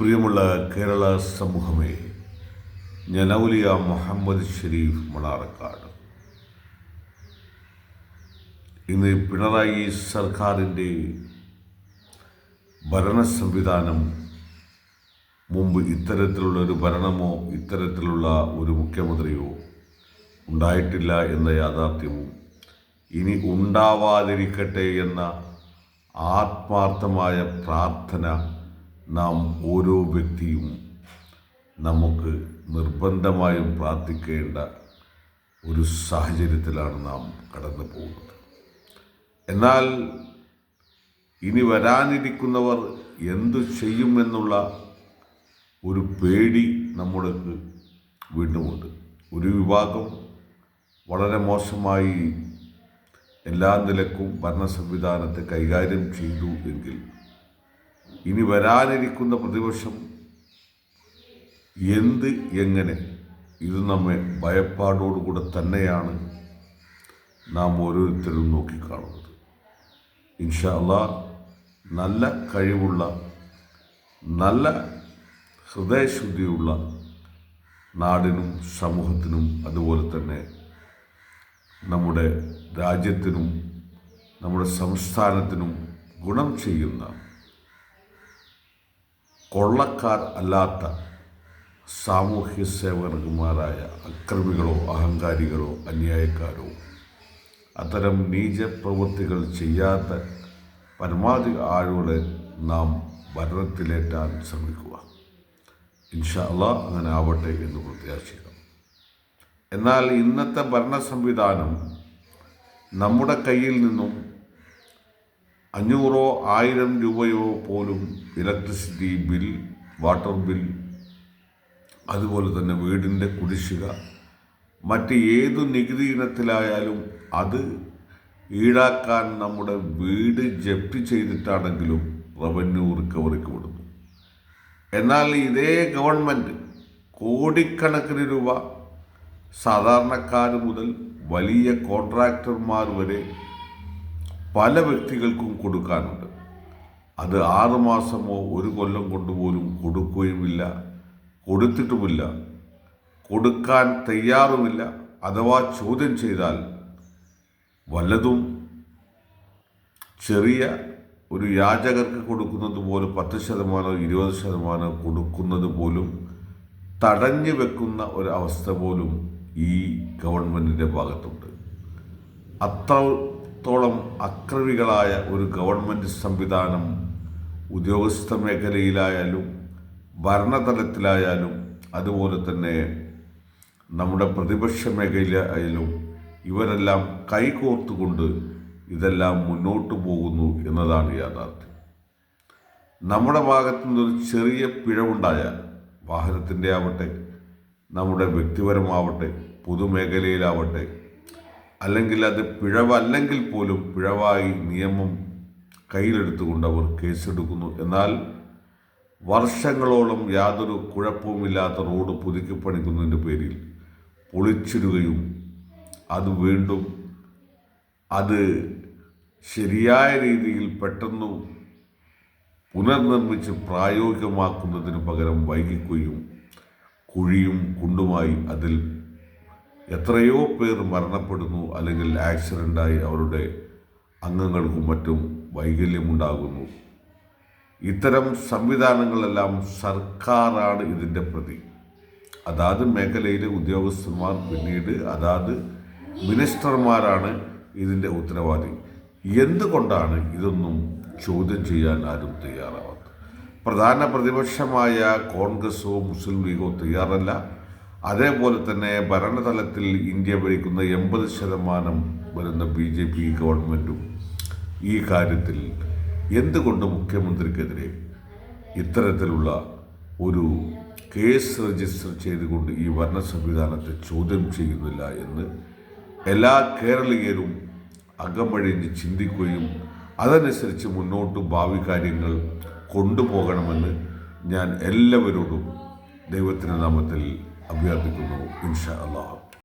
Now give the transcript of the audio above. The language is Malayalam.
പ്രിയമുള്ള കേരള സമൂഹമേ, ഞാൻ ഔലിയ മുഹമ്മദ് ഷരീഫ് മണാർക്കാട്. ഇന്ന് പിണറായി സർക്കാരിൻ്റെ ഭരണ സംവിധാനം മുമ്പ് ഇത്തരത്തിലുള്ള ഒരു ഭരണമോ ഇത്തരത്തിലുള്ള ഒരു മുഖ്യമന്ത്രിയോ ഉണ്ടായിട്ടില്ല എന്ന യാഥാർത്ഥ്യവും ഇനി ഉണ്ടാവാതിരിക്കട്ടെ എന്ന ആത്മാർത്ഥമായ പ്രാർത്ഥന നാം ഓരോ വ്യക്തിയും നമുക്ക് നിർബന്ധമായും പ്രാർത്ഥിക്കേണ്ട ഒരു സാഹചര്യത്തിലാണ് നാം കടന്നു പോകുന്നത്. എന്നാൽ ഇനി വരാനിരിക്കുന്നവർ എന്തു ചെയ്യുമെന്നുള്ള ഒരു പേടി നമ്മുടെ വീണ്ടുമുണ്ട്. ഒരു വിഭാഗം വളരെ മോശമായി എല്ലാ നിലക്കും ഭരണ സംവിധാനത്തെ കൈകാര്യം ചെയ്തു എങ്കിൽ ഇനി വരാനിരിക്കുന്ന പ്രതിപക്ഷം എങ്ങനെ ഇത് നമ്മെ ഭയപ്പാടോടുകൂടെ തന്നെയാണ് നാം ഓരോരുത്തരും നോക്കിക്കാണുന്നത്. ഇൻഷാ അല്ലാഹ് നല്ല കഴിവുള്ള, നല്ല ഹൃദയശുദ്ധിയുള്ള നാടിനും സമൂഹത്തിനും അതുപോലെ തന്നെ നമ്മുടെ രാജ്യത്തിനും നമ്മുടെ സംസ്ഥാനത്തിനും ഗുണം ചെയ്യുന്ന കൊള്ളക്കാർ അല്ലാത്ത സാമൂഹ്യ സേവകന്മാരായ അക്രമികളോ അഹങ്കാരികളോ അന്യായക്കാരോ അത്തരം നീചപ്രവൃത്തികൾ ചെയ്യാത്ത പരമാവധി ആളുകളെ നാം ഭരണത്തിലേറ്റാൻ ശ്രമിക്കുക. ഇൻഷാ അല്ലാഹ് അങ്ങനെ ആവട്ടെ എന്ന് പ്രത്യാശിക്കാം. എന്നാൽ ഇന്നത്തെ ഭരണ സംവിധാനം നമ്മുടെ കയ്യിൽ നിന്നും 500 1000 രൂപയോ പോലും ഇലക്ട്രിസിറ്റി ബിൽ, വാട്ടർ ബിൽ, അതുപോലെ തന്നെ വീടിൻ്റെ കുടിശ്ശിക, മറ്റ് ഏതു നികുതി ഇനത്തിലായാലും അത് ഈടാക്കാൻ നമ്മുടെ വീട് ജപ്തി ചെയ്തിട്ടാണെങ്കിലും റവന്യൂ റിക്കവറിക്ക് വിടുന്നു. എന്നാൽ ഇതേ ഗവൺമെൻറ് കോടിക്കണക്കിന് രൂപ സാധാരണക്കാർ മുതൽ വലിയ കോൺട്രാക്ടർമാർ വരെ പല വ്യക്തികൾക്കും കൊടുക്കാനുണ്ട്. അത് 6 മാസമോ 1 കൊല്ലം കൊണ്ടുപോലും കൊടുക്കുകയുമില്ല, കൊടുത്തിട്ടുമില്ല, കൊടുക്കാൻ തയ്യാറുമില്ല. അഥവാ ചോദ്യം ചെയ്താൽ വല്ലതും ചെറിയ ഒരു യാചകർക്ക് കൊടുക്കുന്നത് പോലും 10% 20% കൊടുക്കുന്നത് പോലും തടഞ്ഞു വെക്കുന്ന ഒരവസ്ഥ പോലും ഈ ഗവൺമെൻറ്റിൻ്റെ ഭാഗത്തുണ്ട്. അത്രത്തോളം അക്രമികളായ ഒരു ഗവൺമെൻറ് സംവിധാനം ഉദ്യോഗസ്ഥ മേഖലയിലായാലും ഭരണതലത്തിലായാലും അതുപോലെ തന്നെ നമ്മുടെ പ്രതിപക്ഷ മേഖലയിലായാലും ഇവരെല്ലാം കൈകോർത്തുകൊണ്ട് ഇതെല്ലാം മുന്നോട്ട് പോകുന്നു എന്നതാണ് യാഥാർത്ഥ്യം. നമ്മുടെ ഭാഗത്തു നിന്നൊരു ചെറിയ പിഴവുണ്ടായാൽ, വാഹനത്തിൻ്റെ ആവട്ടെ, നമ്മുടെ വ്യക്തിപരമാവട്ടെ, പൊതുമേഖലയിലാവട്ടെ, അല്ലെങ്കിൽ അത് പിഴവല്ലെങ്കിൽ പോലും പിഴവായി നിയമം കയ്യിലെടുത്തുകൊണ്ട് അവർ കേസെടുക്കുന്നു. എന്നാൽ വർഷങ്ങളോളം യാതൊരു കുഴപ്പവുമില്ലാത്ത റോഡ് പുതുക്കി പണിക്കുന്നതിൻ്റെ പേരിൽ പൊളിച്ചിടുകയും അത് വീണ്ടും അത് ശരിയായ രീതിയിൽ പെട്ടെന്ന് പുനർനിർമ്മിച്ച് പ്രായോഗികമാക്കുന്നതിന് പകരം വൈകിക്കുകയും കുഴിയും കുണ്ടുമായി അതിൽ എത്രയോ പേർ മരണപ്പെടുന്നു, അല്ലെങ്കിൽ ആക്സിഡൻ്റായി അവരുടെ അംഗങ്ങൾക്കും മറ്റും വൈകല്യമുണ്ടാകുന്നു. ഇത്തരം സംവിധാനങ്ങളെല്ലാം സർക്കാരാണ് ഇതിൻ്റെ പ്രതി. അതാത് മേഖലയിലെ ഉദ്യോഗസ്ഥന്മാർ, പിന്നീട് അതാത് മിനിസ്റ്റർമാരാണ് ഇതിൻ്റെ ഉത്തരവാദി. എന്തുകൊണ്ടാണ് ഇതൊന്നും ചോദ്യം ചെയ്യാൻ ആരും തയ്യാറാവാത്തത്? പ്രധാന പ്രതിപക്ഷമായ കോൺഗ്രസോ മുസ്ലിം ലീഗോ തയ്യാറല്ല. അതേപോലെ തന്നെ ഭരണതലത്തിൽ ഇന്ത്യ ഭരിക്കുന്ന 80% വരുന്ന BJP ഗവൺമെൻറ്റും ഈ കാര്യത്തിൽ എന്തുകൊണ്ട് മുഖ്യമന്ത്രിക്കെതിരെ ഇത്തരത്തിലുള്ള ഒരു കേസ് രജിസ്റ്റർ ചെയ്തുകൊണ്ട് ഈ ഭരണ സംവിധാനത്തെ ചോദ്യം ചെയ്യുന്നില്ല എന്ന് എല്ലാ കേരളീയരും അകമഴിഞ്ഞ് ചിന്തിക്കുകയും അതനുസരിച്ച് മുന്നോട്ട് ഭാവി കാര്യങ്ങൾ കൊണ്ടുപോകണമെന്ന് ഞാൻ എല്ലാവരോടും ദൈവത്തിൻ്റെ നാമത്തിൽ അഭ്യർത്ഥിക്കുന്നു. ഇൻഷാ അല്ലാഹ്.